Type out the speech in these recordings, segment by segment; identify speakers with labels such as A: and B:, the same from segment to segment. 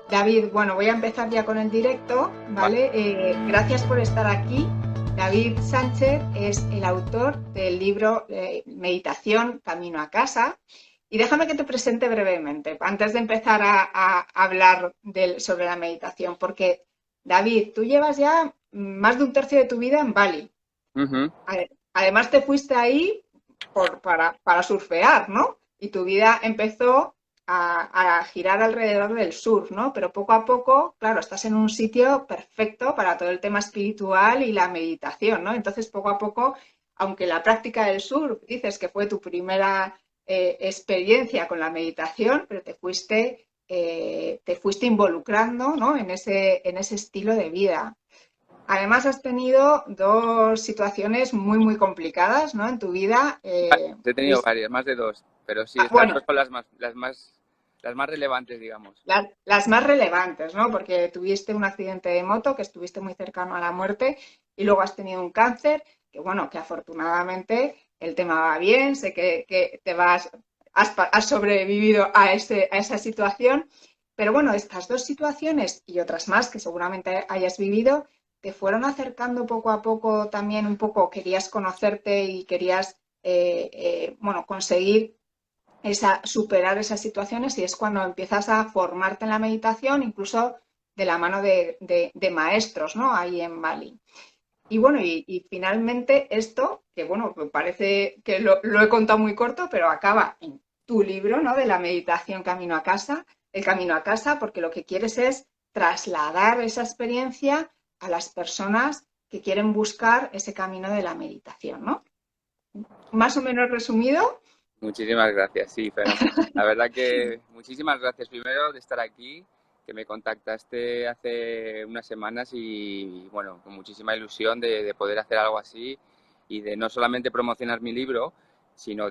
A: David, bueno, voy a empezar ya con el directo,
B: Vale,
A: ¿vale? Gracias por estar aquí. David Sánchez es el autor del libro Meditación, Camino a Casa. Y déjame que te presente brevemente, antes de empezar a hablar sobre la meditación, porque David, tú llevas ya más de un tercio de tu vida en Bali.
B: ujú,
A: Además, te fuiste ahí para surfear, ¿no? Y tu vida empezó a girar alrededor del surf, ¿no? Pero poco a poco, claro, estás en un sitio perfecto para todo el tema espiritual y la meditación, ¿no? Entonces, poco a poco, aunque la práctica del surf dices que fue tu primera experiencia con la meditación, pero te fuiste involucrando, ¿no? En ese estilo de vida. Además, has tenido dos situaciones muy, muy complicadas, ¿no? En tu vida.
B: he tenido varias, más de dos, pero sí, estas dos
A: Bueno,
B: son las más relevantes, digamos.
A: las más relevantes, ¿no? Porque tuviste un accidente de moto, que estuviste muy cercano a la muerte, y luego has tenido un cáncer, que bueno, que afortunadamente el tema va bien, sé que has sobrevivido a esa situación, pero bueno, estas dos situaciones y otras más que seguramente hayas vivido, te fueron acercando poco a poco también un poco, querías conocerte y querías, bueno, conseguir superar esas situaciones y es cuando empiezas a formarte en la meditación, incluso de la mano de maestros, ¿no? Ahí en Bali. Y bueno, y finalmente esto, que bueno, me parece que lo he contado muy corto, pero acaba en tu libro, ¿no? De la meditación camino a casa, el camino a casa, porque lo que quieres es trasladar esa experiencia a las personas que quieren buscar ese camino de la meditación, ¿no? Más o menos resumido.
B: Muchísimas gracias, sí, fenomenal. La verdad que muchísimas gracias primero de estar aquí, que me contactaste hace unas semanas y bueno, con muchísima ilusión de poder hacer algo así y de no solamente promocionar mi libro, sino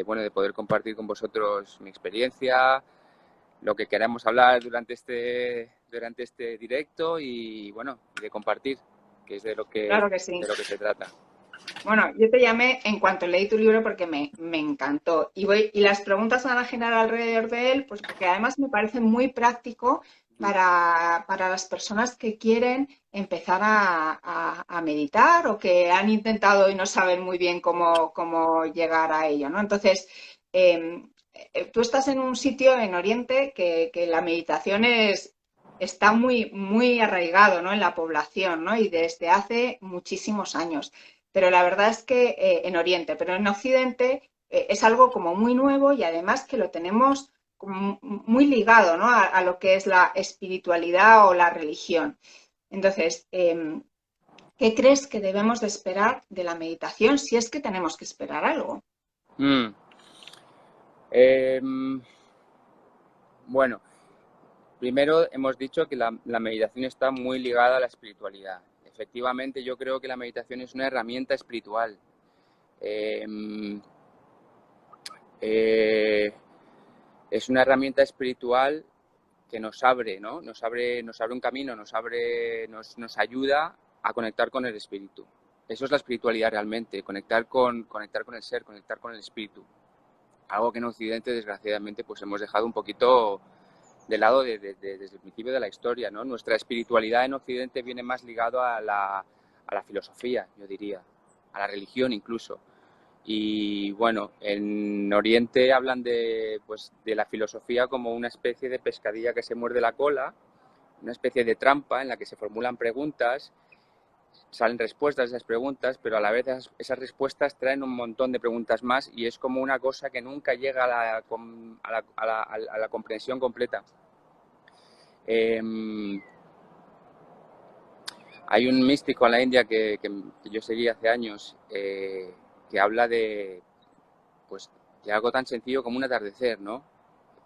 B: bueno, de poder compartir con vosotros mi experiencia, lo que queramos hablar durante este directo y bueno, de compartir, que es
A: Claro que
B: de
A: sí.
B: lo que se trata.
A: Bueno, yo te llamé en cuanto leí tu libro porque me encantó. Y las preguntas van a girar alrededor de él, pues porque además me parece muy práctico para las personas que quieren empezar a meditar o que han intentado y no saben muy bien cómo llegar a ello, ¿no? Entonces, eh, tú estás en un sitio en Oriente que la meditación está muy, muy arraigado, ¿no? En la población, ¿no? Y desde hace muchísimos años. Pero la verdad es que en Oriente, pero en Occidente es algo como muy nuevo y además que lo tenemos como muy ligado, ¿no? A lo que es la espiritualidad o la religión. Entonces, ¿qué crees que debemos de esperar de la meditación si es que tenemos que esperar algo?
B: Mm. Eh, bueno, primero hemos dicho que la meditación está muy ligada a la espiritualidad. Efectivamente, yo creo que la meditación es una herramienta espiritual. Eh, eh, es una herramienta espiritual que nos abre, ¿no? Nos abre un camino, nos ayuda a conectar con el espíritu. Eso es la espiritualidad realmente, conectar con el ser, conectar con el espíritu. Algo que en Occidente, desgraciadamente, pues hemos dejado un poquito de lado desde el principio de la historia, ¿no? Nuestra espiritualidad en Occidente viene más ligado a la filosofía, yo diría, a la religión incluso. Y bueno, en Oriente hablan pues, de la filosofía como una especie de pescadilla que se muerde la cola, una especie de trampa en la que se formulan preguntas, salen respuestas a esas preguntas, pero a la vez esas respuestas traen un montón de preguntas más y es como una cosa que nunca llega a la comprensión completa. Eh, Hay un místico en la India que yo seguí hace años que habla pues, de algo tan sencillo como un atardecer, ¿no?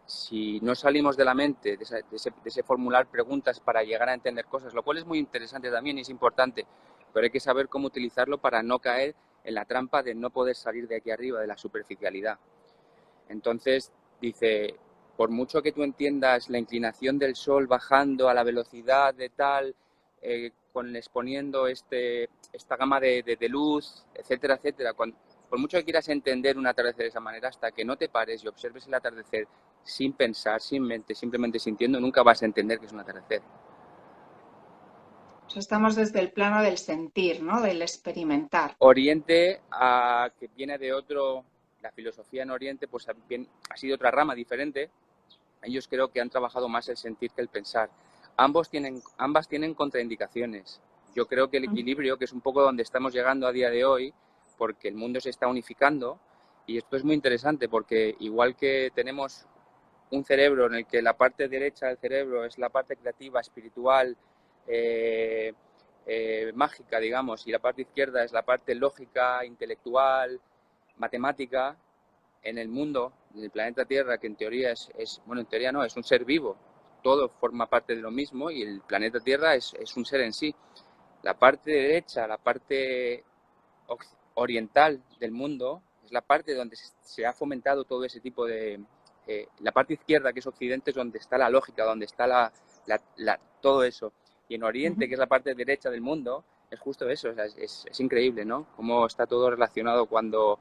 B: Si no salimos de la mente, de ese formular preguntas para llegar a entender cosas, lo cual es muy interesante también y es importante, pero hay que saber cómo utilizarlo para no caer en la trampa de no poder salir de aquí arriba, de la superficialidad. Entonces, dice, por mucho que tú entiendas la inclinación del Sol bajando a la velocidad de tal, exponiendo esta gama de luz, etcétera, etcétera, por mucho que quieras entender un atardecer de esa manera, hasta que no te pares y observes el atardecer sin pensar, sin mente, simplemente sintiendo, nunca vas a entender que es un atardecer.
A: O sea, estamos desde el plano del sentir, ¿no? Del experimentar.
B: Oriente, que viene de otro, la filosofía en Oriente, pues ha sido otra rama diferente. Ellos creo que han trabajado más el sentir que el pensar. Ambas tienen contraindicaciones. Yo creo que el equilibrio, que es un poco donde estamos llegando a día de hoy, porque el mundo se está unificando, y esto es muy interesante porque igual que tenemos un cerebro en el que la parte derecha del cerebro es la parte creativa, espiritual, mágica, digamos, y la parte izquierda es la parte lógica, intelectual, matemática, en el mundo, en el planeta Tierra, que en teoría bueno, en teoría no, es un ser vivo, todo forma parte de lo mismo y el planeta Tierra es un ser en sí. La parte derecha, la parte oriental del mundo, es la parte donde se ha fomentado todo ese tipo de... la parte izquierda, que es Occidente, es donde está la lógica, donde está todo eso. Y en Oriente, que es la parte derecha del mundo, es justo eso. O sea, es increíble, ¿no? Cómo está todo relacionado cuando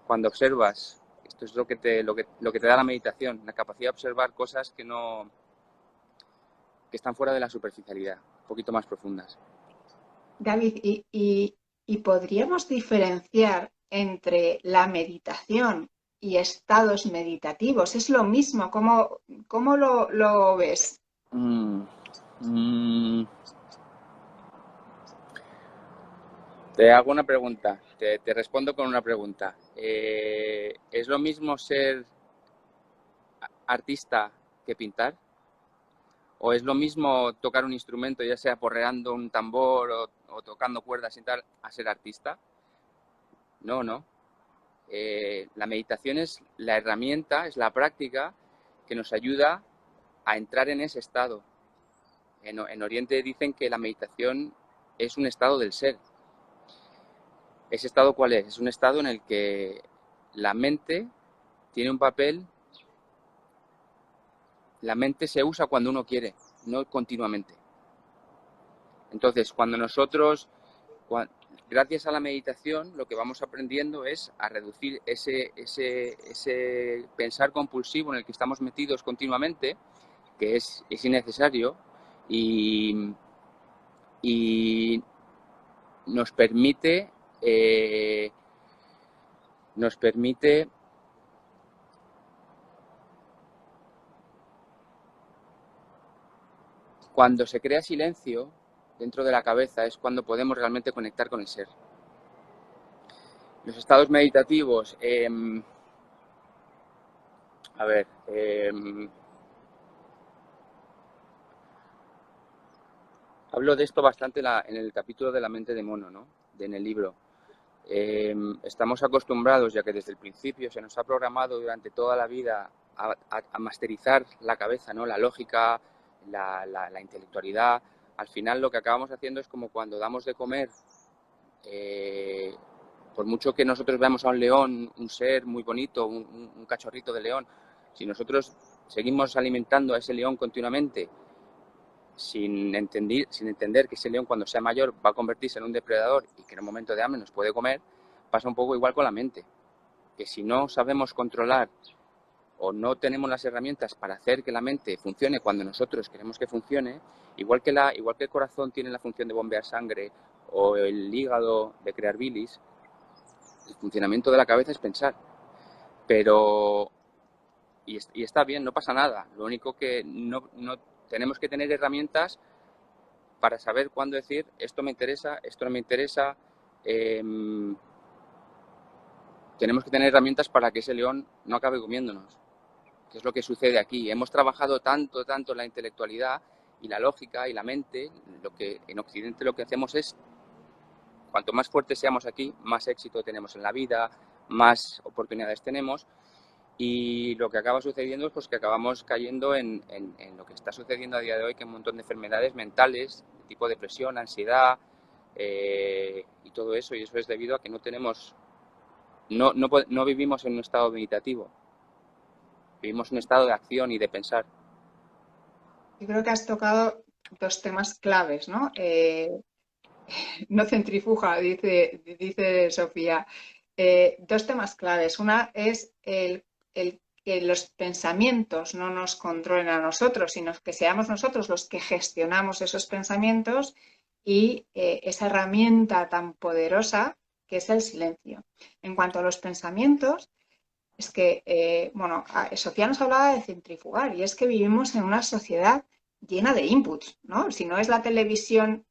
B: observas. Esto es lo que te da la meditación, la capacidad de observar cosas que están fuera de la superficialidad, un poquito más profundas.
A: David, y podríamos diferenciar entre la meditación y estados meditativos. ¿Es lo mismo? ¿Cómo lo ves?
B: Mm, mm, Te hago una pregunta, te respondo con una pregunta. ¿Es lo mismo ser artista que pintar? ¿O es lo mismo tocar un instrumento, ya sea porreando un tambor o tocando cuerdas y tal, a ser artista? No, no. La meditación es la herramienta, es la práctica que nos ayuda a entrar en ese estado. En Oriente dicen que la meditación es un estado del ser. ¿Ese estado cuál es? Es un estado en el que la mente tiene un papel, la mente se usa cuando uno quiere, no continuamente. Entonces, gracias a la meditación, lo que vamos aprendiendo es a reducir ese pensar compulsivo en el que estamos metidos continuamente, que es innecesario, y, y nos permite, eh, nos permite cuando se crea silencio dentro de la cabeza es cuando podemos realmente conectar con el ser. Los estados meditativos, a ver, hablo de esto bastante en el capítulo de la mente de mono, ¿no? En el libro. Estamos acostumbrados, ya que desde el principio se nos ha programado durante toda la vida a masterizar la cabeza, ¿no? La lógica, la intelectualidad. Al final lo que acabamos haciendo es como cuando damos de comer, por mucho que nosotros veamos a un león, un ser muy bonito, un cachorrito de león, si nosotros seguimos alimentando a ese león continuamente sin entender que ese león cuando sea mayor va a convertirse en un depredador y que en un momento de hambre nos puede comer, pasa un poco igual con la mente. Que si no sabemos controlar o no tenemos las herramientas para hacer que la mente funcione cuando nosotros queremos que funcione, igual que el corazón tiene la función de bombear sangre o el hígado de crear bilis, el funcionamiento de la cabeza es pensar. Pero, y está bien, no pasa nada. Lo único que no tenemos que tener herramientas para saber cuándo decir esto me interesa, esto no me interesa. Tenemos que tener herramientas para que ese león no acabe comiéndonos, que es lo que sucede aquí. Hemos trabajado tanto la intelectualidad y la lógica y la mente, lo que en Occidente lo que hacemos es, cuanto más fuertes seamos aquí, más éxito tenemos en la vida, más oportunidades tenemos. Y lo que acaba sucediendo es pues, que acabamos cayendo en lo que está sucediendo a día de hoy, que hay un montón de enfermedades mentales, tipo depresión, ansiedad y todo eso. Y eso es debido a que no vivimos en un estado meditativo, vivimos en un estado de acción y de pensar.
A: Yo creo que has tocado dos temas claves, ¿no? No centrifuga, dice Sofía. Dos temas claves. Una es el que los pensamientos no nos controlen a nosotros, sino que seamos nosotros los que gestionamos esos pensamientos y esa herramienta tan poderosa que es el silencio. En cuanto a los pensamientos, es que, bueno, Sofía nos hablaba de centrifugar y es que vivimos en una sociedad llena de inputs, ¿no? Si no es la televisión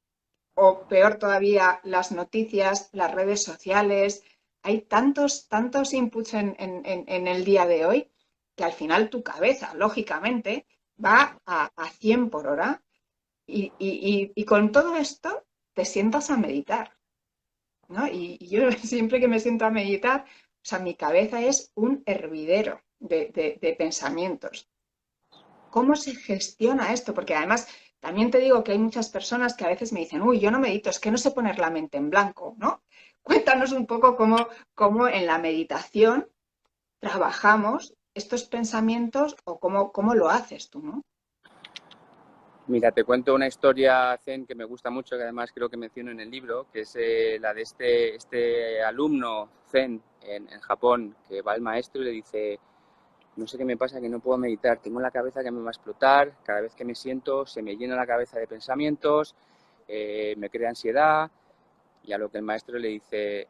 A: o peor todavía las noticias, las redes sociales, hay tantos inputs en el día de hoy que al final tu cabeza, lógicamente, va a 100 por hora y con todo esto te sientas a meditar, ¿no? Y yo siempre que me siento a meditar, o sea, mi cabeza es un hervidero de pensamientos. ¿Cómo se gestiona esto? Porque además también te digo que hay muchas personas que a veces me dicen, uy, yo no medito, es que no sé poner la mente en blanco, ¿no? Cuéntanos un poco cómo en la meditación trabajamos estos pensamientos o cómo lo haces tú, ¿no?
B: Mira, te cuento una historia zen que me gusta mucho, que además creo que menciono en el libro, que es la de este alumno zen en Japón, que va al maestro y le dice, no sé qué me pasa, que no puedo meditar, tengo la cabeza que me va a explotar, cada vez que me siento se me llena la cabeza de pensamientos, me crea ansiedad, y a lo que el maestro le dice,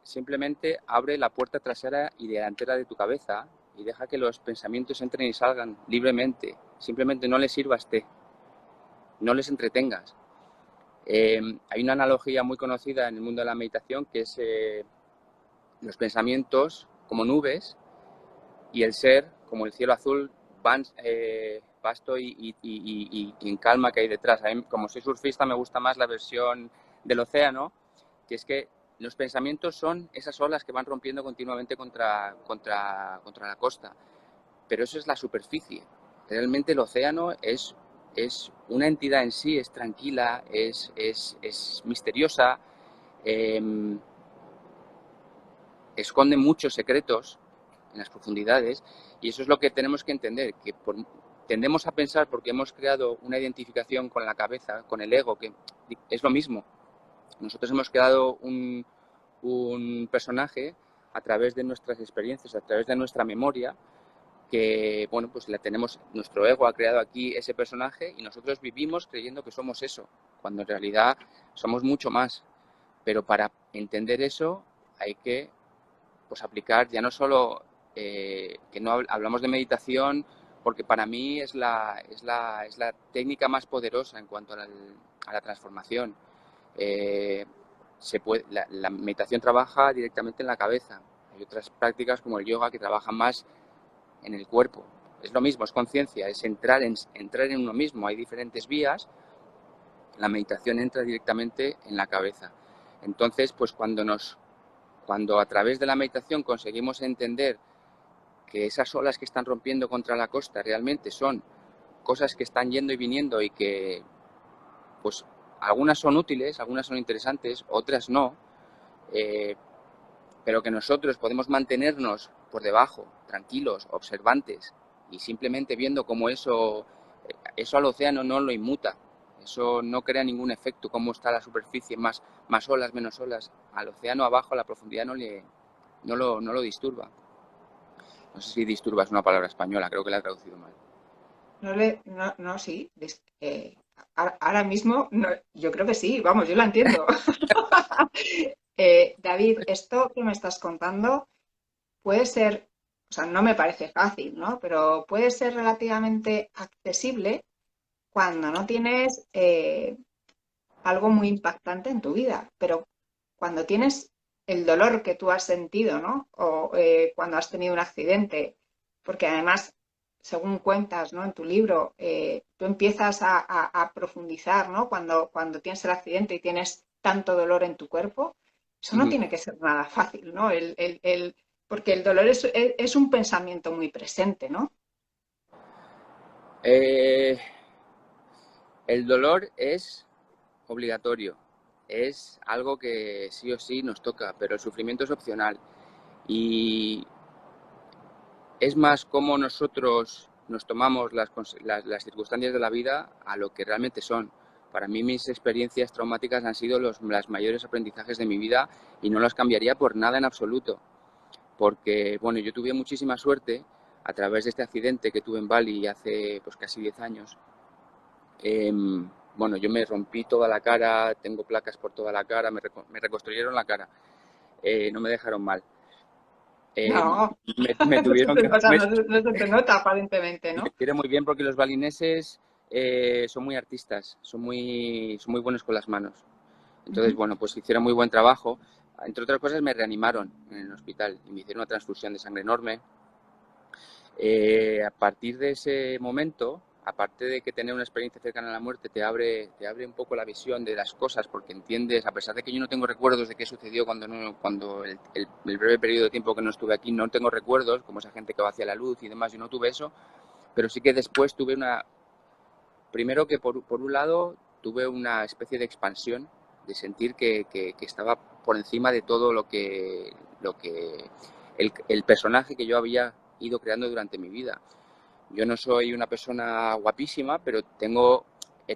B: simplemente abre la puerta trasera y delantera de tu cabeza y deja que los pensamientos entren y salgan libremente, simplemente no les sirvas té, no les entretengas. Hay una analogía muy conocida en el mundo de la meditación que es los pensamientos como nubes y el ser como el cielo azul vasto y en calma que hay detrás. A mí, como soy surfista, me gusta más la versión del océano, que es que los pensamientos son esas olas que van rompiendo continuamente contra la costa, pero eso es la superficie. Realmente el océano es una entidad en sí, es tranquila, es misteriosa, eh, esconde muchos secretos en las profundidades y eso es lo que tenemos que entender, que tendemos a pensar porque hemos creado una identificación con la cabeza, con el ego, que es lo mismo. Nosotros hemos creado un personaje a través de nuestras experiencias, a través de nuestra memoria, que, bueno, pues nuestro ego ha creado aquí ese personaje y nosotros vivimos creyendo que somos eso, cuando en realidad somos mucho más. Pero para entender eso hay que, pues, aplicar ya no solo, que no hablamos de meditación, porque para mí es la técnica más poderosa en cuanto a la transformación. Eh, la meditación trabaja directamente en la cabeza. Hay otras prácticas como el yoga que trabajan más en el cuerpo. Es lo mismo, es conciencia, es entrar en uno mismo. Hay diferentes vías. La meditación entra directamente en la cabeza. Entonces, pues cuando a través de la meditación conseguimos entender que esas olas que están rompiendo contra la costa realmente son cosas que están yendo y viniendo y que, pues, algunas son útiles, algunas son interesantes, otras no, pero que nosotros podemos mantenernos por debajo, tranquilos, observantes y simplemente viendo cómo eso al océano no lo inmuta, eso no crea ningún efecto, cómo está la superficie, más olas, menos olas, al océano abajo, a la profundidad no lo disturba. No sé si disturba es una palabra española, creo que la he traducido mal.
A: No, sí. Ahora mismo, yo creo que sí, vamos, yo la entiendo. David, esto que me estás contando puede ser, o sea, no me parece fácil, ¿no? Pero puede ser relativamente accesible cuando no tienes algo muy impactante en tu vida, pero cuando tienes el dolor que tú has sentido, ¿no? O cuando has tenido un accidente, porque además, según cuentas, ¿no? En tu libro, tú empiezas a profundizar, ¿no? Cuando tienes el accidente y tienes tanto dolor en tu cuerpo, eso no tiene que ser nada fácil, ¿no? Porque el dolor es un pensamiento muy presente, ¿no?
B: Eh, el dolor es obligatorio, es algo que sí o sí nos toca, pero el sufrimiento es opcional. Y es más cómo nosotros nos tomamos las circunstancias de la vida a lo que realmente son. Para mí mis experiencias traumáticas han sido los mayores aprendizajes de mi vida y no los cambiaría por nada en absoluto. Porque, bueno, yo tuve muchísima suerte a través de este accidente que tuve en Bali hace pues casi 10 años, bueno, yo me rompí toda la cara, tengo placas por toda la cara, me reconstruyeron la cara, no me dejaron mal.
A: No,
B: Me tuvieron que...
A: o sea, no se te nota aparentemente,
B: Y me
A: ¿no?
B: quiere muy bien porque los balineses son muy artistas, son muy buenos con las manos. Entonces,
A: Ujú.
B: bueno, pues hicieron muy buen trabajo. Entre otras cosas, me reanimaron en el hospital y me hicieron una transfusión de sangre enorme. A partir de ese momento, aparte de que tener una experiencia cercana a la muerte te abre un poco la visión de las cosas, porque entiendes, a pesar de que yo no tengo recuerdos de qué sucedió cuando el breve periodo de tiempo que no estuve aquí, no tengo recuerdos, como esa gente que va hacia la luz y demás, yo no tuve eso, pero sí que después tuve una... Primero que por un lado tuve una especie de expansión, de sentir que estaba por encima de todo lo que el personaje que yo había ido creando durante mi vida. Yo no soy una persona guapísima, pero he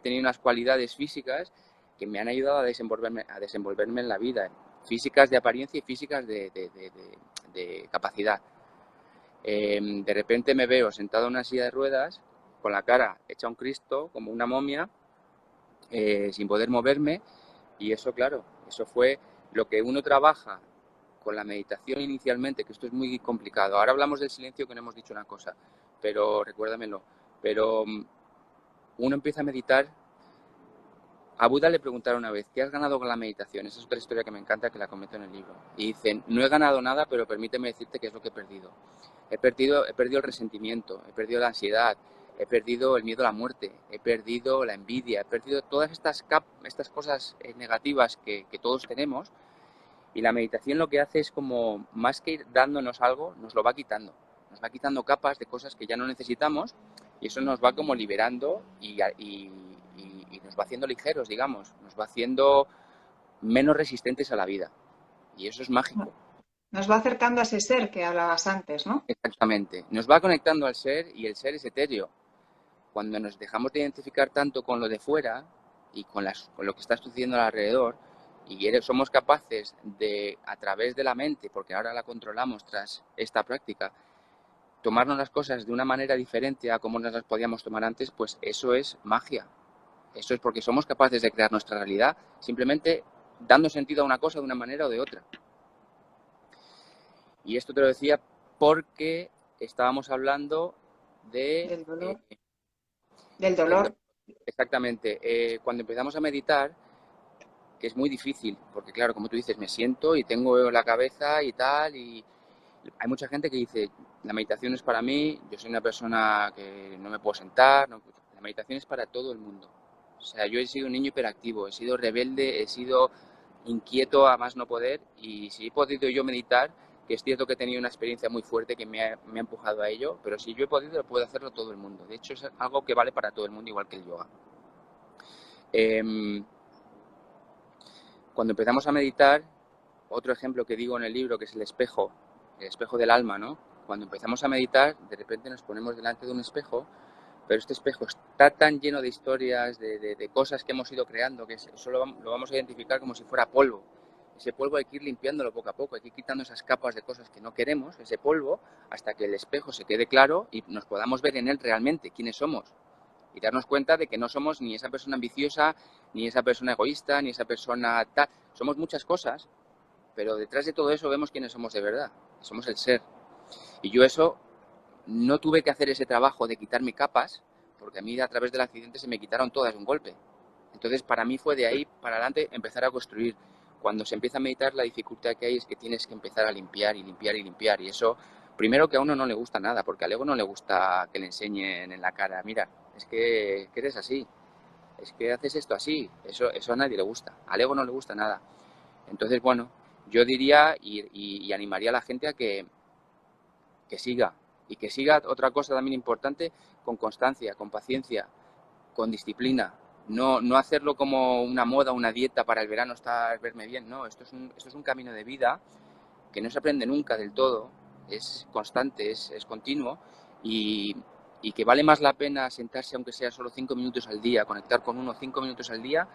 B: tenido unas cualidades físicas que me han ayudado a desenvolverme en la vida, físicas de apariencia y físicas de capacidad. De repente me veo sentado en una silla de ruedas, con la cara hecha un Cristo, como una momia, sin poder moverme, y eso, claro, eso fue lo que uno trabaja con la meditación inicialmente, que esto es muy complicado. Ahora hablamos del silencio, que no hemos dicho una cosa, pero recuérdamelo. Pero uno empieza a meditar. A Buda le preguntaron una vez, ¿qué has ganado con la meditación? Esa es otra historia que me encanta, que la comento en el libro. Y dicen, no he ganado nada, pero permíteme decirte qué es lo que he perdido. He perdido el resentimiento, he perdido la ansiedad, he perdido el miedo a la muerte, he perdido la envidia, he perdido todas estas cosas negativas que todos tenemos. Y la meditación lo que hace es como, más que ir dándonos algo, nos lo va quitando. Nos va quitando capas de cosas que ya no necesitamos y eso nos va como liberando y nos va haciendo ligeros, digamos. Nos va haciendo menos resistentes a la vida. Y eso es mágico.
A: Nos va acercando a ese ser que hablabas antes, ¿no?
B: Exactamente. Nos va conectando al ser y el ser es etéreo. Cuando nos dejamos de identificar tanto con lo de fuera y con lo que está sucediendo alrededor, y somos capaces de, a través de la mente, porque ahora la controlamos tras esta práctica, tomarnos las cosas de una manera diferente a como nos las podíamos tomar antes, pues eso es magia. Eso es porque somos capaces de crear nuestra realidad simplemente dando sentido a una cosa de una manera o de otra. Y esto te lo decía porque estábamos hablando de...
A: Del dolor. Del dolor.
B: del exactamente. Cuando empezamos a meditar, que es muy difícil, porque claro, como tú dices, me siento y tengo la cabeza y tal, y hay mucha gente que dice, la meditación es para mí, yo soy una persona que no me puedo sentar, la meditación es para todo el mundo. O sea, yo he sido un niño hiperactivo, he sido rebelde, he sido inquieto a más no poder, y si he podido yo meditar, que es cierto que he tenido una experiencia muy fuerte que me ha empujado a ello, pero si yo he podido, puede hacerlo todo el mundo. De hecho, es algo que vale para todo el mundo, igual que el yoga. Eh, Cuando empezamos a meditar, otro ejemplo que digo en el libro, que es el espejo del alma, ¿no? Cuando empezamos a meditar, de repente nos ponemos delante de un espejo, pero este espejo está tan lleno de historias, de cosas que hemos ido creando, que eso lo vamos a identificar como si fuera polvo. Ese polvo hay que ir limpiándolo poco a poco, hay que ir quitando esas capas de cosas que no queremos, ese polvo, hasta que el espejo se quede claro y nos podamos ver en él realmente quiénes somos. Y darnos cuenta de que no somos ni esa persona ambiciosa, ni esa persona egoísta, ni esa persona tal. Somos muchas cosas, pero detrás de todo eso vemos quiénes somos de verdad. Somos el ser. Y yo eso no tuve que hacer ese trabajo de quitarme capas, porque a mí a través del accidente se me quitaron todas de un golpe. Entonces para mí fue de ahí para adelante empezar a construir. Cuando se empieza a meditar, la dificultad que hay es que tienes que empezar a limpiar y limpiar y limpiar. Y eso, primero, que a uno no le gusta nada, porque al ego no le gusta que le enseñen en la cara, mira, es que eres así, es que haces esto así. Eso a nadie le gusta. Al ego no le gusta nada. Entonces, bueno, yo diría y animaría a la gente a que siga. Y que siga otra cosa también importante, con constancia, con paciencia, con disciplina. No hacerlo como una moda, una dieta para el verano verme bien. No, esto es un camino de vida que no se aprende nunca del todo. Es constante, es continuo y, y que vale más la pena sentarse, aunque sea solo 5 minutos al día, conectar con uno 5 minutos al día,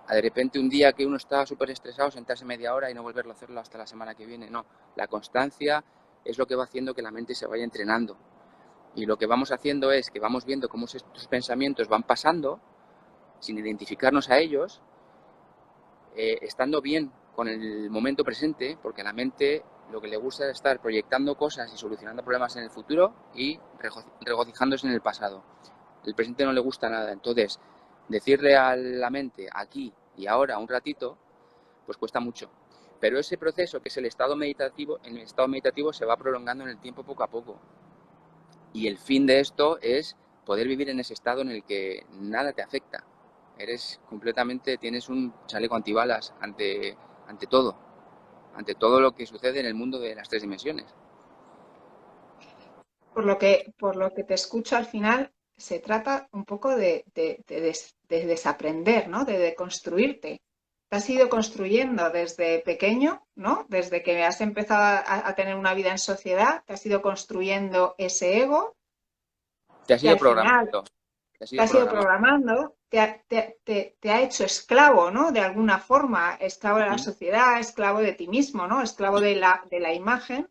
B: a de repente un día que uno está súper estresado, sentarse media hora y no volverlo a hacerlo hasta la semana que viene. No, la constancia es lo que va haciendo que la mente se vaya entrenando. Y lo que vamos haciendo es que vamos viendo cómo estos pensamientos van pasando sin identificarnos a ellos, estando bien con el momento presente, porque a la mente lo que le gusta es estar proyectando cosas y solucionando problemas en el futuro y regocijándose en el pasado. El presente no le gusta nada. Entonces, decirle a la mente aquí y ahora un ratito, pues cuesta mucho. Pero ese proceso, que es el estado meditativo, en el estado meditativo se va prolongando en el tiempo poco a poco. Y el fin de esto es poder vivir en ese estado en el que nada te afecta. Eres completamente, tienes un chaleco antibalas ante todo lo que sucede en el mundo de las tres dimensiones.
A: Por lo que te escucho al final, se trata un poco de desaprender, ¿no? De deconstruirte. Te has ido construyendo desde pequeño, ¿no? Desde que has empezado a tener una vida en sociedad, te has ido construyendo ese ego
B: Te has
A: y
B: ido
A: al final
B: programando, te has
A: te
B: ido
A: has ido
B: programando.
A: programando, te ha hecho esclavo, ¿no? De alguna forma, esclavo de la
B: Uh-huh.
A: sociedad, esclavo de ti mismo, ¿no? Esclavo de la imagen.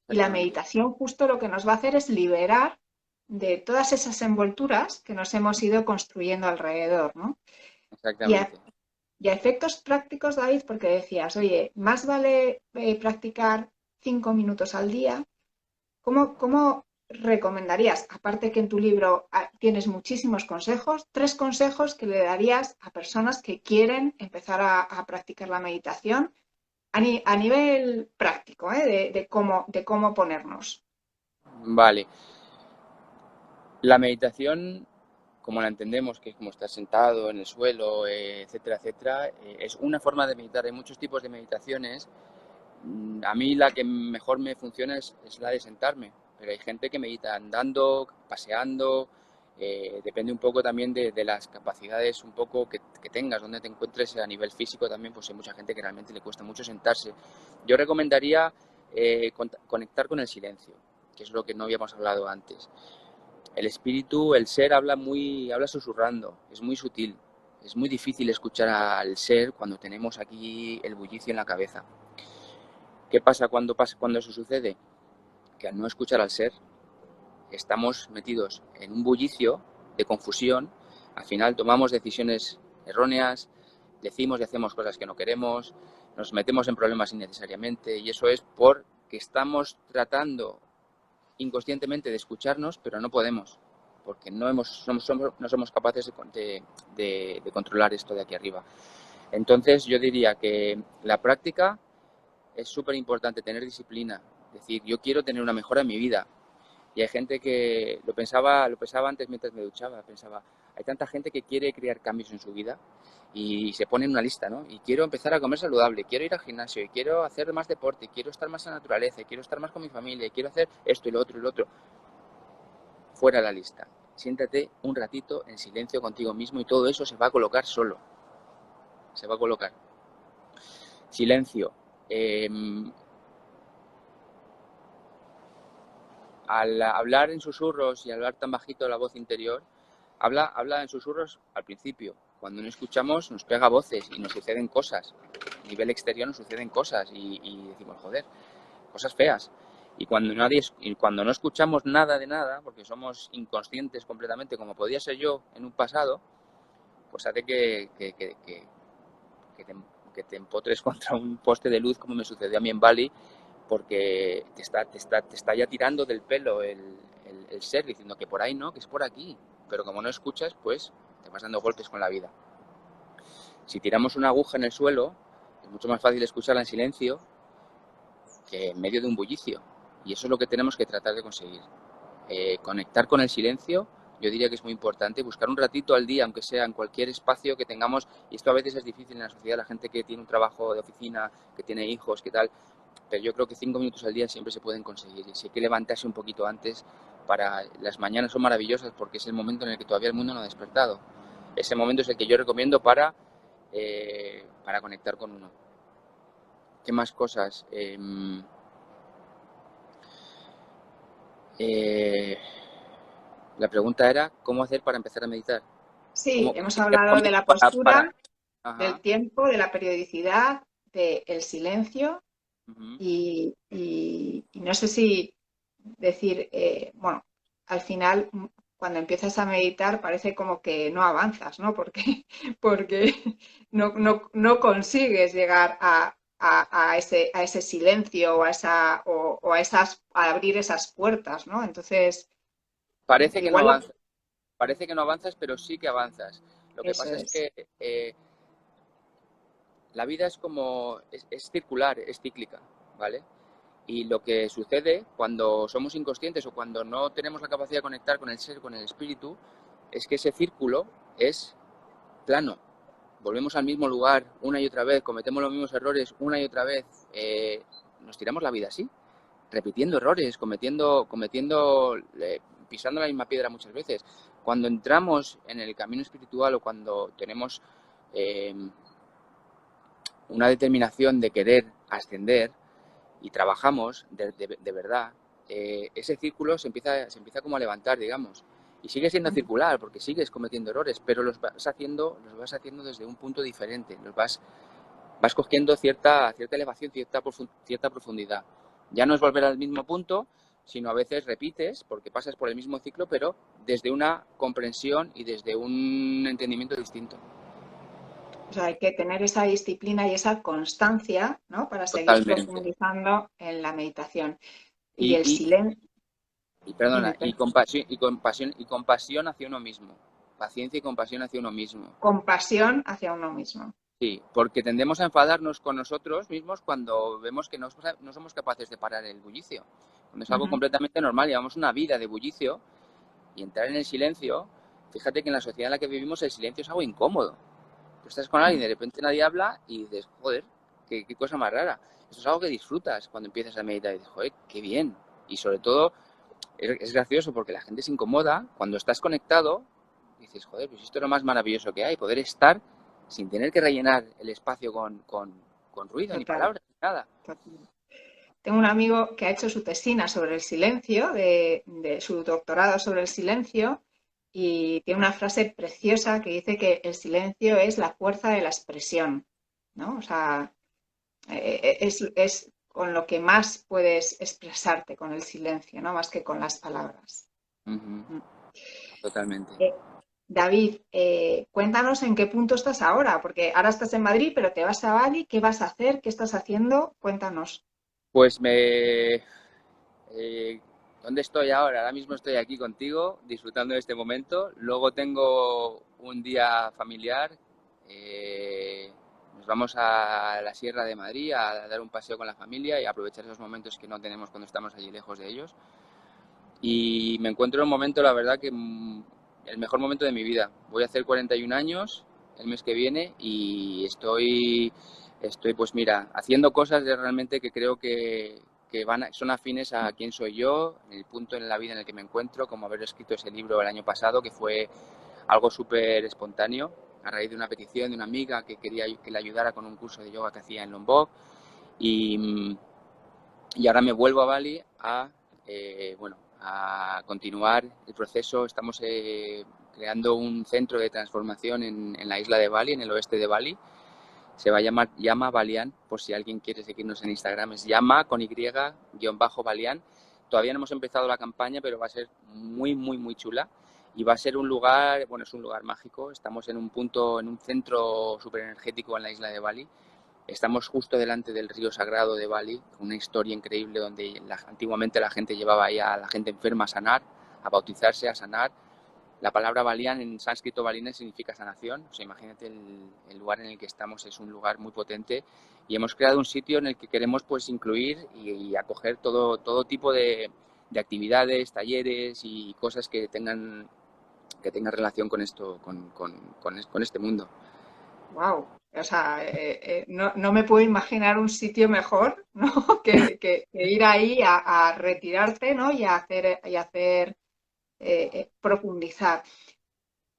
A: Y la
B: Exactamente,
A: meditación justo lo que nos va a hacer es liberar de todas esas envolturas que nos hemos ido construyendo alrededor, ¿no? Y a,
B: exactamente.
A: y a efectos prácticos, David, porque decías, oye, más vale practicar 5 minutos al día. ¿Cómo recomendarías, aparte que en tu libro tienes muchísimos consejos, 3 consejos que le darías a personas que quieren empezar a practicar la meditación a nivel práctico, de cómo ponernos?
B: Vale. La meditación, como la entendemos, que es como estar sentado en el suelo, etcétera, etcétera, es una forma de meditar. Hay muchos tipos de meditaciones. A mí la que mejor me funciona es la de sentarme, pero hay gente que medita andando, paseando, depende un poco también de las capacidades un poco que tengas, donde te encuentres a nivel físico también, pues hay mucha gente que realmente le cuesta mucho sentarse. Yo recomendaría conectar con el silencio, que es lo que no habíamos hablado antes. El espíritu, el ser habla susurrando, es muy sutil, es muy difícil escuchar al ser cuando tenemos aquí el bullicio en la cabeza. ¿Qué pasa cuando eso sucede? Que al no escuchar al ser, estamos metidos en un bullicio de confusión, al final tomamos decisiones erróneas, decimos y hacemos cosas que no queremos, nos metemos en problemas innecesariamente y eso es porque estamos tratando inconscientemente de escucharnos, pero no podemos, porque no somos capaces de controlar esto de aquí arriba. Entonces yo diría que la práctica es súper importante, tener disciplina, es decir, yo quiero tener una mejora en mi vida. Y hay gente que lo pensaba antes mientras me duchaba, pensaba, hay tanta gente que quiere crear cambios en su vida y se pone en una lista, ¿no? Y quiero empezar a comer saludable, quiero ir al gimnasio, y quiero hacer más deporte, quiero estar más en la naturaleza, quiero estar más con mi familia, quiero hacer esto y lo otro y lo otro. Fuera la lista. Siéntate un ratito en silencio contigo mismo y todo eso se va a colocar solo. Se va a colocar. Silencio. Eh, Al hablar en susurros y hablar tan bajito la voz interior, habla en susurros al principio. Cuando no escuchamos nos pega voces y nos suceden cosas. A nivel exterior nos suceden cosas y decimos, joder, cosas feas. Y cuando no escuchamos nada de nada, porque somos inconscientes completamente, como podía ser yo en un pasado, pues hace que te, que te empotres contra un poste de luz, como me sucedió a mí en Bali, porque te está ya tirando del pelo el ser, diciendo que por ahí no, que es por aquí. Pero como no escuchas, pues te vas dando golpes con la vida. Si tiramos una aguja en el suelo, es mucho más fácil escucharla en silencio que en medio de un bullicio. Y eso es lo que tenemos que tratar de conseguir. Conectar con el silencio, yo diría que es muy importante, buscar un ratito al día, aunque sea en cualquier espacio que tengamos, y esto a veces es difícil en la sociedad, la gente que tiene un trabajo de oficina, que tiene hijos, que tal, pero yo creo que 5 minutos al día siempre se pueden conseguir, y si hay que levantarse un poquito antes, las mañanas son maravillosas porque es el momento en el que todavía el mundo no ha despertado. Ese momento es el que yo recomiendo para conectar con uno. ¿Qué más cosas? Eh, la pregunta era, ¿cómo hacer para empezar a meditar?
A: Sí,
B: ¿Cómo,
A: hemos
B: qué
A: hablado de
B: recomiendo
A: la postura, del
B: Ajá,
A: tiempo, de la periodicidad, del silencio
B: uh-huh,
A: y no sé si decir, bueno, al final, cuando empiezas a meditar, parece como que no avanzas, ¿no? Porque no consigues llegar a ese silencio o a a abrir esas puertas, ¿no? Entonces,
B: Parece que no
A: igual
B: avanzas, parece que no avanzas, pero sí que avanzas. Lo que
A: eso
B: pasa es
A: es.
B: que la vida es como, es circular, es cíclica, ¿vale? Y lo que sucede cuando somos inconscientes o cuando no tenemos la capacidad de conectar con el ser, con el espíritu, es que ese círculo es plano. Volvemos al mismo lugar una y otra vez, cometemos los mismos errores una y otra vez. Nos tiramos la vida así, repitiendo errores, pisando la misma piedra muchas veces. Cuando entramos en el camino espiritual o cuando tenemos eh, una determinación de querer ascender y trabajamos de verdad, ese círculo se empieza como a levantar, digamos. Y sigue siendo circular porque sigues cometiendo errores, pero los vas haciendo desde un punto diferente, vas cogiendo cierta elevación, cierta profundidad. Ya no es volver al mismo punto, sino a veces repites porque pasas por el mismo ciclo, pero desde una comprensión y desde un entendimiento distinto.
A: O sea, hay que tener esa disciplina y esa constancia, ¿no? Para seguir
B: Totalmente.
A: profundizando en la meditación. Y
B: Y,
A: el
B: y,
A: silencio,
B: y
A: dime,
B: perdona, y compasión hacia uno mismo. Paciencia y compasión hacia uno mismo.
A: compasión hacia uno mismo.
B: Sí, porque tendemos a enfadarnos con nosotros mismos cuando vemos que no somos capaces de parar el bullicio. Cuando es algo
A: Ujú.
B: completamente normal, llevamos una vida de bullicio y entrar en el silencio, fíjate que en la sociedad en la que vivimos el silencio es algo incómodo. Tú estás con alguien y de repente nadie habla y dices, joder, qué cosa más rara. Esto es algo que disfrutas cuando empiezas a meditar y dices, joder, qué bien. Y sobre todo es gracioso porque la gente se incomoda cuando estás conectado. Dices, joder, pues esto es lo más maravilloso que hay, poder estar sin tener que rellenar el espacio con ruido, ni
A: Total,
B: palabras, ni nada.
A: total. Tengo un amigo que ha hecho su tesina sobre el silencio, de su doctorado sobre el silencio, y tiene una frase preciosa que dice que el silencio es la fuerza de la expresión, ¿no? O sea, es con lo que más puedes expresarte con el silencio, ¿no? Más que con las palabras.
B: Ujú,
A: Mm.
B: totalmente.
A: Eh, David, cuéntanos en qué punto estás ahora, porque ahora estás en Madrid, pero te vas a Bali, ¿qué vas a hacer? ¿Qué estás haciendo? Cuéntanos.
B: Pues ¿dónde estoy ahora? Ahora mismo estoy aquí contigo, disfrutando de este momento. Luego tengo un día familiar. Nos vamos a la Sierra de Madrid a dar un paseo con la familia y aprovechar esos momentos que no tenemos cuando estamos allí lejos de ellos. Y me encuentro en un momento, la verdad, que el mejor momento de mi vida. Voy a hacer 41 años el mes que viene y estoy pues mira, haciendo cosas de realmente que creo que son afines a quién soy yo, en el punto en la vida en el que me encuentro, como haber escrito ese libro el año pasado, que fue algo súper espontáneo, a raíz de una petición de una amiga que quería que le ayudara con un curso de yoga que hacía en Lombok. Y, y ahora me vuelvo a Bali a continuar el proceso. Estamos creando un centro de transformación en la isla de Bali, en el oeste de Bali. Se va a llamar Llama Balián, por si alguien quiere seguirnos en Instagram. Es Llama con Y-Balián. Todavía no hemos empezado la campaña, pero va a ser muy, muy, muy chula. Y va a ser un lugar, bueno, es un lugar mágico. Estamos en un punto, en un centro súper energético en la isla de Bali. Estamos justo delante del río sagrado de Bali, una historia increíble donde antiguamente la gente llevaba ahí a la gente enferma a sanar, a bautizarse, a sanar. La palabra balián en sánscrito balines significa sanación. O sea, imagínate el lugar en el que estamos, es un lugar muy potente y hemos creado un sitio en el que queremos pues incluir y acoger todo tipo de actividades, talleres y cosas que tengan relación con esto, con este mundo.
A: Wow. O sea, no me puedo imaginar un sitio mejor, ¿no? Que ir ahí a retirarte, ¿no? Y hacer profundizar.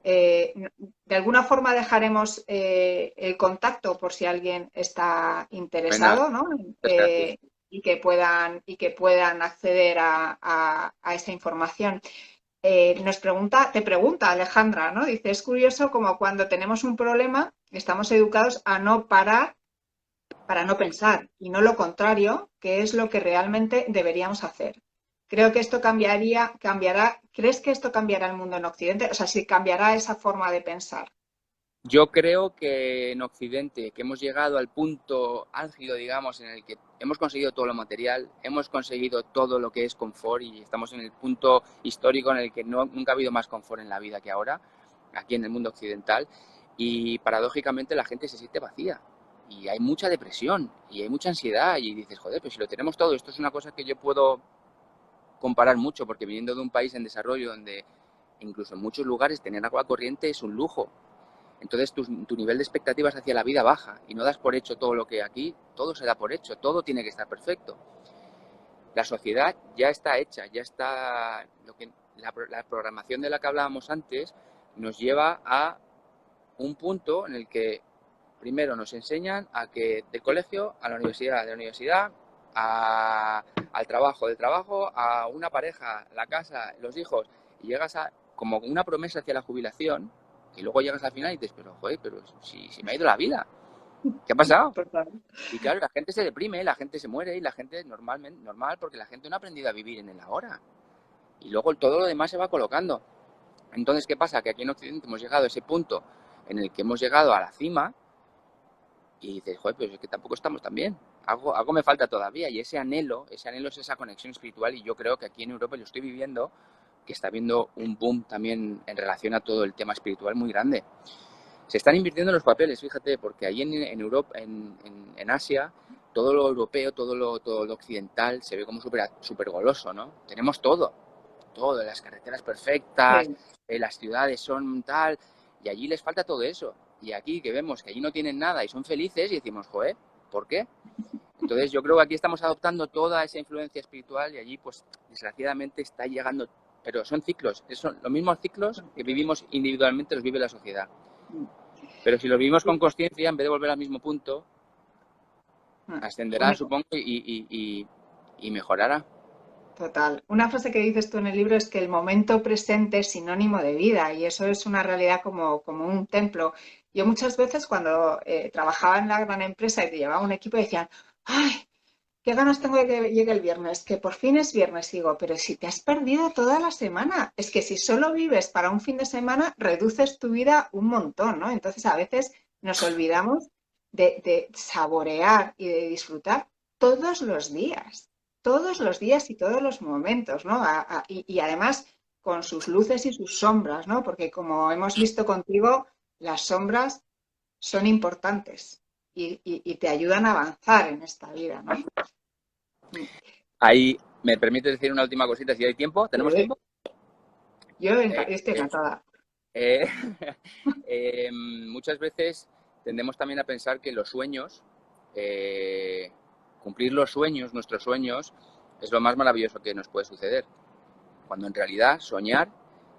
A: De alguna forma dejaremos el contacto por si alguien está
B: Buena,
A: interesado, ¿no?
B: muchas gracias.
A: Y que puedan acceder a esa información. Te pregunta Alejandra, ¿no? Dice, es curioso como cuando tenemos un problema, estamos educados a no parar para no pensar, y no lo contrario, que es lo que realmente deberíamos hacer. Creo que esto cambiará. ¿Crees que esto cambiará el mundo en Occidente? O sea, si cambiará esa forma de pensar.
B: Yo creo que en Occidente, que hemos llegado al punto álgido, digamos, en el que hemos conseguido todo lo material, hemos conseguido todo lo que es confort y estamos en el punto histórico en el que nunca ha habido más confort en la vida que ahora, aquí en el mundo occidental, y paradójicamente la gente se siente vacía y hay mucha depresión y hay mucha ansiedad y dices, joder, pues si lo tenemos todo, esto es una cosa que yo puedo comparar mucho porque viniendo de un país en desarrollo donde incluso en muchos lugares tener agua corriente es un lujo. Entonces tu nivel de expectativas hacia la vida baja y no das por hecho todo lo que aquí, todo se da por hecho, todo tiene que estar perfecto. La sociedad ya está hecha, ya está, la programación de la que hablábamos antes nos lleva a un punto en el que primero nos enseñan a que del colegio a la universidad, de la universidad al trabajo, del trabajo a una pareja, la casa, los hijos, y llegas a como una promesa hacia la jubilación, y luego llegas al final y dices, pero joder, pero si me ha ido la vida, ¿qué ha pasado?
A: Total.
B: Y claro, la gente se deprime, la gente se muere y la gente normal porque la gente no ha aprendido a vivir en el ahora. Y luego todo lo demás se va colocando. Entonces, ¿qué pasa? Que aquí en Occidente hemos llegado a ese punto en el que hemos llegado a la cima y dices, joder, pero es que tampoco estamos tan bien. Algo me falta todavía y ese anhelo es esa conexión espiritual y yo creo que aquí en Europa lo estoy viviendo, que está habiendo un boom también en relación a todo el tema espiritual muy grande. Se están invirtiendo los papeles, fíjate, porque ahí en Europa, en Asia, todo lo europeo, todo lo occidental se ve como súper goloso, ¿no? Tenemos todo, las carreteras perfectas,
A: Sí.
B: las ciudades son tal, y allí les falta todo eso. Y aquí que vemos que allí no tienen nada y son felices y decimos, joder, ¿por qué? Entonces yo creo que aquí estamos adoptando toda esa influencia espiritual y allí pues desgraciadamente está llegando, pero son ciclos, son los mismos ciclos que vivimos individualmente, los vive la sociedad. Pero si los vivimos con conciencia, en vez de volver al mismo punto, ascenderá, supongo, y mejorará.
A: Total. Una frase que dices tú en el libro es que el momento presente es sinónimo de vida y eso es una realidad como un templo. Yo muchas veces cuando trabajaba en la gran empresa y te llevaba un equipo decían, ¡ay! ¿Qué ganas tengo de que llegue el viernes? Que por fin es viernes, digo, pero si te has perdido toda la semana, es que si solo vives para un fin de semana, reduces tu vida un montón, ¿no? Entonces a veces nos olvidamos de saborear y de disfrutar todos los días y todos los momentos, ¿no? Y además con sus luces y sus sombras, ¿no? Porque como hemos visto contigo, las sombras son importantes y te ayudan a avanzar en esta vida, ¿no?
B: Ahí, ¿me permite decir una última cosita si hay tiempo? ¿Tenemos tiempo?
A: Yo
B: Eh,
A: estoy encantada.
B: eh, muchas veces tendemos también a pensar que los sueños, eh, cumplir los sueños, nuestros sueños, es lo más maravilloso que nos puede suceder. Cuando en realidad soñar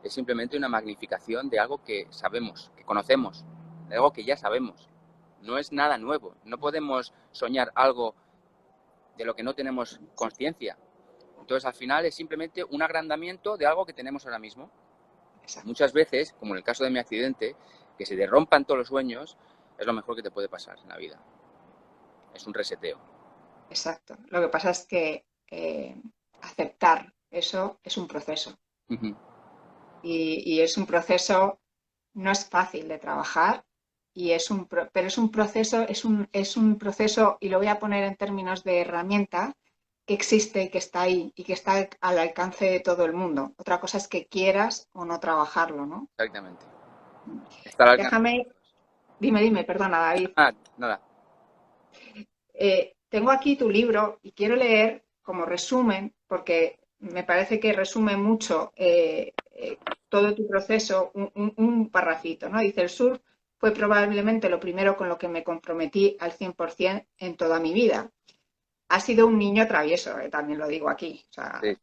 B: es simplemente una magnificación de algo que sabemos, que conocemos, de algo que ya sabemos. No es nada nuevo. No podemos soñar algo de lo que no tenemos conciencia. Entonces, al final es simplemente un agrandamiento de algo que tenemos ahora mismo.
A: Exacto.
B: Muchas veces, como en el caso de mi accidente, que se derrumpan todos los sueños, es lo mejor que te puede pasar en la vida. Es un reseteo.
A: Exacto. Lo que pasa es que aceptar eso es un proceso.
B: Uh-huh.
A: Y es un proceso, no es fácil de trabajar, pero es un proceso, es un proceso, y lo voy a poner en términos de herramienta, que existe y que está ahí y que está al alcance de todo el mundo. Otra cosa es que quieras o no trabajarlo, ¿no?
B: Exactamente. Está al alcance.
A: Déjame, dime, perdona, David.
B: Ah, nada.
A: Tengo aquí tu libro y quiero leer como resumen, porque me parece que resume mucho todo tu proceso, un parrafito, ¿no? Dice, el surf fue probablemente lo primero con lo que me comprometí al 100% en toda mi vida. Ha sido un niño travieso, también lo digo aquí. O sea,
B: Sí.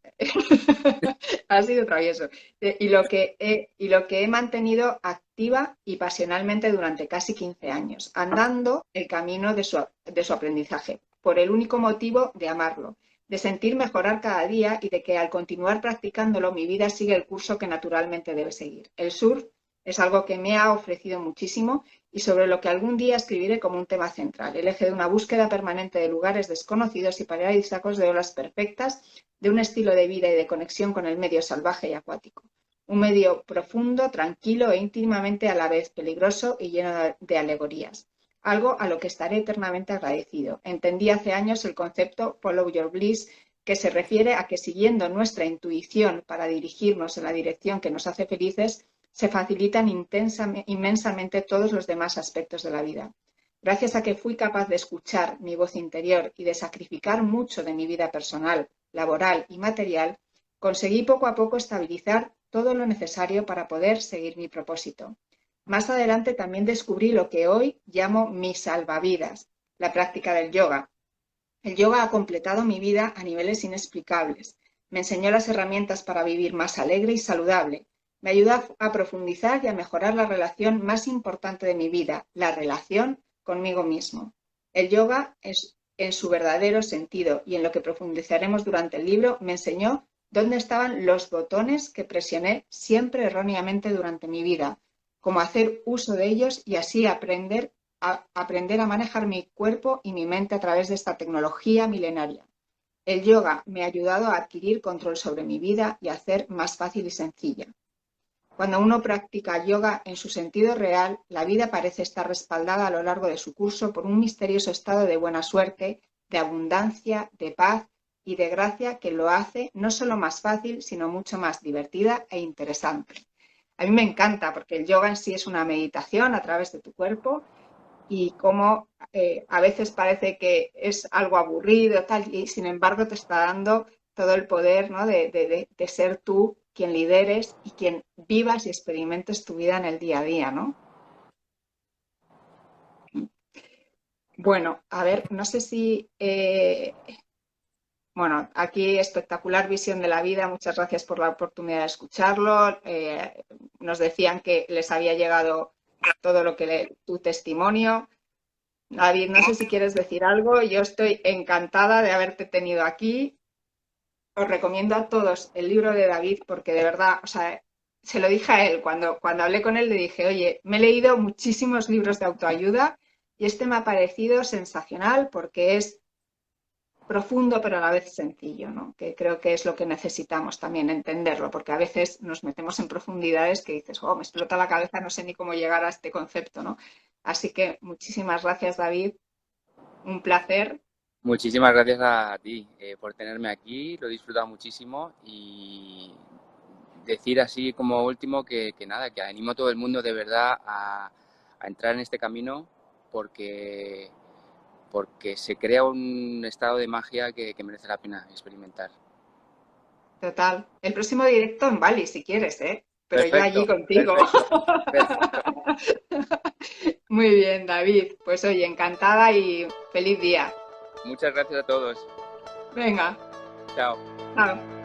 A: ha sido travieso. Y lo que he mantenido activa y pasionalmente durante casi 15 años, andando el camino de su aprendizaje, por el único motivo de amarlo, de sentir mejorar cada día y de que al continuar practicándolo mi vida sigue el curso que naturalmente debe seguir. El surf Es algo que me ha ofrecido muchísimo y sobre lo que algún día escribiré como un tema central, el eje de una búsqueda permanente de lugares desconocidos y paradisíacos de olas perfectas, de un estilo de vida y de conexión con el medio salvaje y acuático. Un medio profundo, tranquilo e íntimamente a la vez peligroso y lleno de alegorías. Algo a lo que estaré eternamente agradecido. Entendí hace años el concepto Follow Your Bliss, que se refiere a que siguiendo nuestra intuición para dirigirnos en la dirección que nos hace felices, se facilitan inmensamente todos los demás aspectos de la vida. Gracias a que fui capaz de escuchar mi voz interior y de sacrificar mucho de mi vida personal, laboral y material, conseguí poco a poco estabilizar todo lo necesario para poder seguir mi propósito. Más adelante también descubrí lo que hoy llamo mi salvavidas, la práctica del yoga. El yoga ha completado mi vida a niveles inexplicables. Me enseñó las herramientas para vivir más alegre y saludable. Me ayuda a profundizar y a mejorar la relación más importante de mi vida, la relación conmigo mismo. El yoga es, en su verdadero sentido y en lo que profundizaremos durante el libro, me enseñó dónde estaban los botones que presioné siempre erróneamente durante mi vida, cómo hacer uso de ellos y así aprender a manejar mi cuerpo y mi mente a través de esta tecnología milenaria. El yoga me ha ayudado a adquirir control sobre mi vida y a hacer más fácil y sencilla. Cuando uno practica yoga en su sentido real, la vida parece estar respaldada a lo largo de su curso por un misterioso estado de buena suerte, de abundancia, de paz y de gracia que lo hace no solo más fácil, sino mucho más divertida e interesante. A mí me encanta porque el yoga en sí es una meditación a través de tu cuerpo y cómo a veces parece que es algo aburrido tal, y sin embargo te está dando todo el poder, ¿no? de ser tú quien lideres y quien vivas y experimentes tu vida en el día a día, ¿no? Bueno, a ver, no sé si, bueno, aquí espectacular visión de la vida, muchas gracias por la oportunidad de escucharlo. Nos decían que les había llegado todo lo que tu testimonio. David, no sé si quieres decir algo. Yo estoy encantada de haberte tenido aquí. Os recomiendo a todos el libro de David porque de verdad, o sea, se lo dije a él cuando hablé con él, le dije, oye, me he leído muchísimos libros de autoayuda y este me ha parecido sensacional porque es profundo pero a la vez sencillo, ¿no? Que creo que es lo que necesitamos también entenderlo, porque a veces nos metemos en profundidades que dices, oh, me explota la cabeza, no sé ni cómo llegar a este concepto, ¿no? Así que muchísimas gracias, David. Un placer.
B: Muchísimas gracias a ti por tenerme aquí, lo he disfrutado muchísimo y decir así como último que nada, que animo a todo el mundo de verdad a entrar en este camino porque, porque se crea un estado de magia que merece la pena experimentar.
A: Total. El próximo directo en Bali, si quieres, ¿eh? Pero yo allí
B: Perfecto,
A: contigo.
B: perfecto, perfecto.
A: Muy bien, David. Pues oye, encantada y feliz día.
B: Muchas gracias a todos.
A: Venga,
B: Chao.
A: chao.